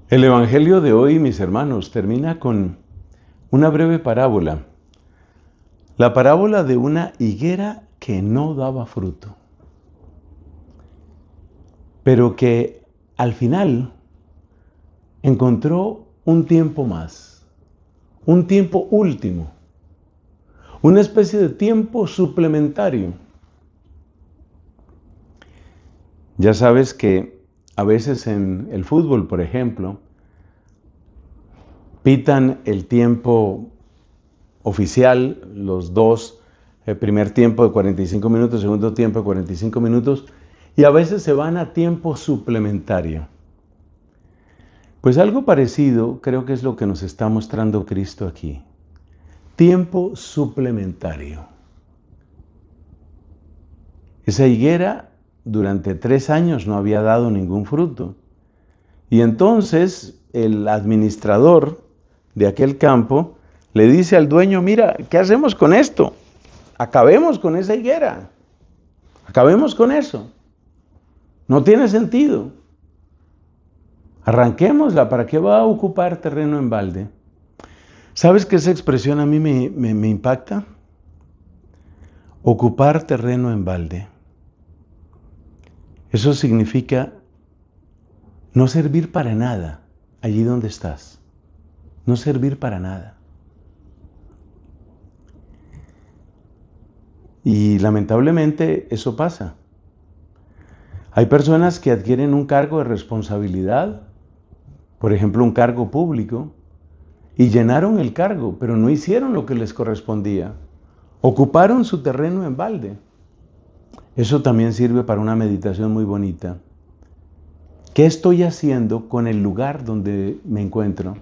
El Evangelio de hoy, mis hermanos, termina con una breve parábola. La parábola de una higuera que no daba fruto, pero que al final encontró un tiempo más, un tiempo último, una especie de tiempo suplementario. Ya sabes que a veces en el fútbol, por ejemplo, pitan el tiempo oficial, los dos, el primer tiempo de 45 minutos, segundo tiempo de 45 minutos, y a veces se van a tiempo suplementario. Pues algo parecido creo que es lo que nos está mostrando Cristo aquí. Tiempo suplementario. Esa higuera durante 3 años no había dado ningún fruto. Y entonces el administrador de aquel campo le dice al dueño: mira, ¿qué hacemos con esto? Acabemos con esa higuera. Acabemos con eso. No tiene sentido. Arranquémosla. ¿Para qué va a ocupar terreno en balde? ¿Sabes que esa expresión a mí me impacta? Ocupar terreno en balde. Eso significa no servir para nada allí donde estás. No servir para nada. Y lamentablemente eso pasa. Hay personas que adquieren un cargo de responsabilidad, por ejemplo un cargo público, y llenaron el cargo, pero no hicieron lo que les correspondía. Ocuparon su terreno en balde. Eso también sirve para una meditación muy bonita. ¿Qué estoy haciendo con el lugar donde me encuentro?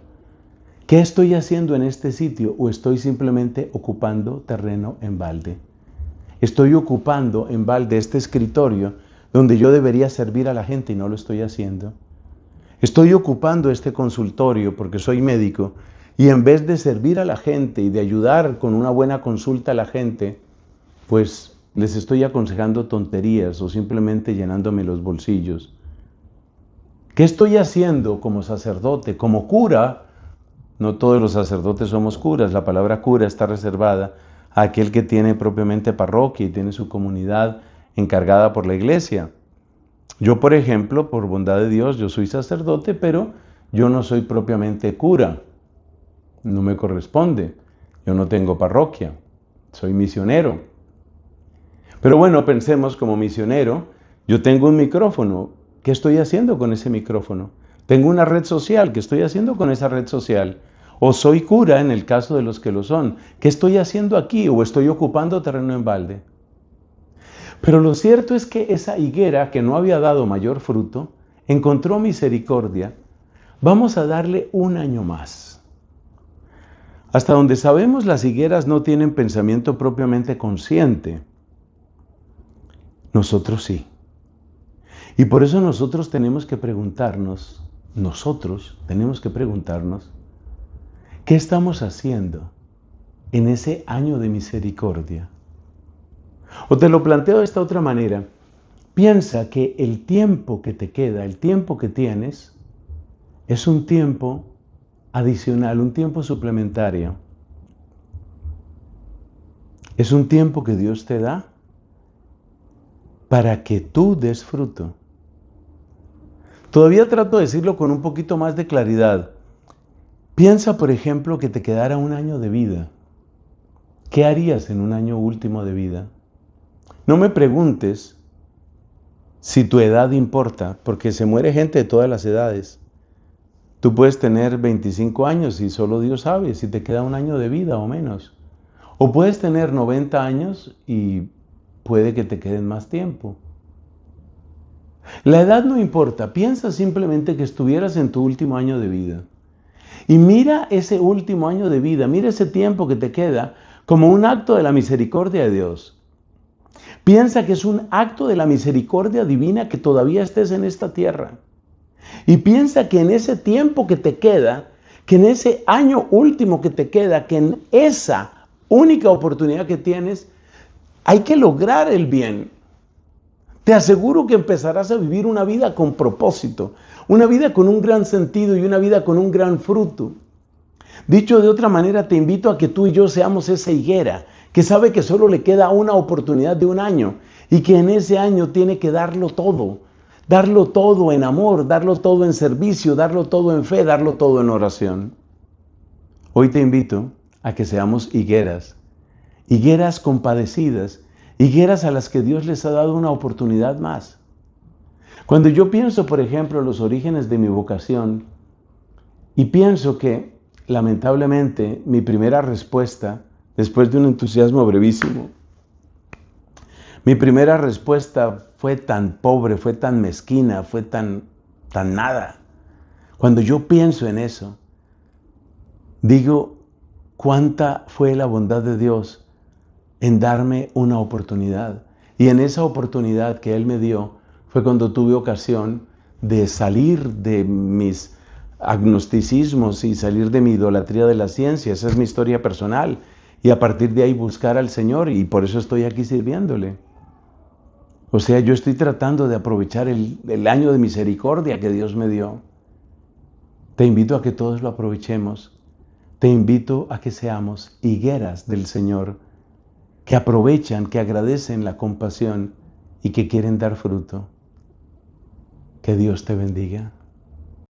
¿Qué estoy haciendo en este sitio o estoy simplemente ocupando terreno en balde? Estoy ocupando en balde este escritorio donde yo debería servir a la gente y no lo estoy haciendo. Estoy ocupando este consultorio porque soy médico y en vez de servir a la gente y de ayudar con una buena consulta a la gente, pues les estoy aconsejando tonterías o simplemente llenándome los bolsillos. ¿Qué estoy haciendo como sacerdote, como cura? No todos los sacerdotes somos curas. La palabra cura está reservada a aquel que tiene propiamente parroquia y tiene su comunidad encargada por la iglesia. Yo, por ejemplo, por bondad de Dios, yo soy sacerdote, pero yo no soy propiamente cura. No me corresponde. Yo no tengo parroquia. Soy misionero. Pero bueno, pensemos como misionero, yo tengo un micrófono. ¿Qué estoy haciendo con ese micrófono? Tengo una red social. ¿Qué estoy haciendo con esa red social? O soy cura en el caso de los que lo son. ¿Qué estoy haciendo aquí? ¿O estoy ocupando terreno en balde? Pero lo cierto es que esa higuera que no había dado mayor fruto, encontró misericordia. Vamos a darle un año más. Hasta donde sabemos, las higueras no tienen pensamiento propiamente consciente. Nosotros sí. Y por eso nosotros tenemos que preguntarnos, ¿qué estamos haciendo en ese año de misericordia? O te lo planteo de esta otra manera. Piensa que el tiempo que te queda, el tiempo que tienes, es un tiempo adicional, un tiempo suplementario. Es un tiempo que Dios te da para que tú des fruto. Todavía trato de decirlo con un poquito más de claridad. Piensa, por ejemplo, que te quedara un año de vida. ¿Qué harías en un año último de vida? No me preguntes si tu edad importa, porque se muere gente de todas las edades. Tú puedes tener 25 años y solo Dios sabe si te queda un año de vida o menos. O puedes tener 90 años y puede que te queden más tiempo. La edad no importa, piensa simplemente que estuvieras en tu último año de vida. Y mira ese último año de vida, mira ese tiempo que te queda como un acto de la misericordia de Dios. Piensa que es un acto de la misericordia divina que todavía estés en esta tierra. Y piensa que en ese tiempo que te queda, que en ese año último que te queda, que en esa única oportunidad que tienes, hay que lograr el bien. Te aseguro que empezarás a vivir una vida con propósito, una vida con un gran sentido y una vida con un gran fruto. Dicho de otra manera, te invito a que tú y yo seamos esa higuera que sabe que solo le queda una oportunidad de un año y que en ese año tiene que darlo todo en amor, darlo todo en servicio, darlo todo en fe, darlo todo en oración. Hoy te invito a que seamos higueras compadecidas, higueras a las que Dios les ha dado una oportunidad más. Cuando yo pienso, por ejemplo, en los orígenes de mi vocación y pienso que, lamentablemente, mi primera respuesta, después de un entusiasmo brevísimo, mi primera respuesta fue tan pobre, fue tan mezquina, fue tan nada. Cuando yo pienso en eso, digo, ¿cuánta fue la bondad de Dios en darme una oportunidad? Y en esa oportunidad que Él me dio fue cuando tuve ocasión de salir de mis agnosticismos y salir de mi idolatría de la ciencia. Esa es mi historia personal. Y a partir de ahí buscar al Señor, y por eso estoy aquí sirviéndole. O sea, yo estoy tratando de aprovechar el año de misericordia que Dios me dio. Te invito a que todos lo aprovechemos. Te invito a que seamos higueras del Señor, que aprovechan, que agradecen la compasión y que quieren dar fruto. Que Dios te bendiga.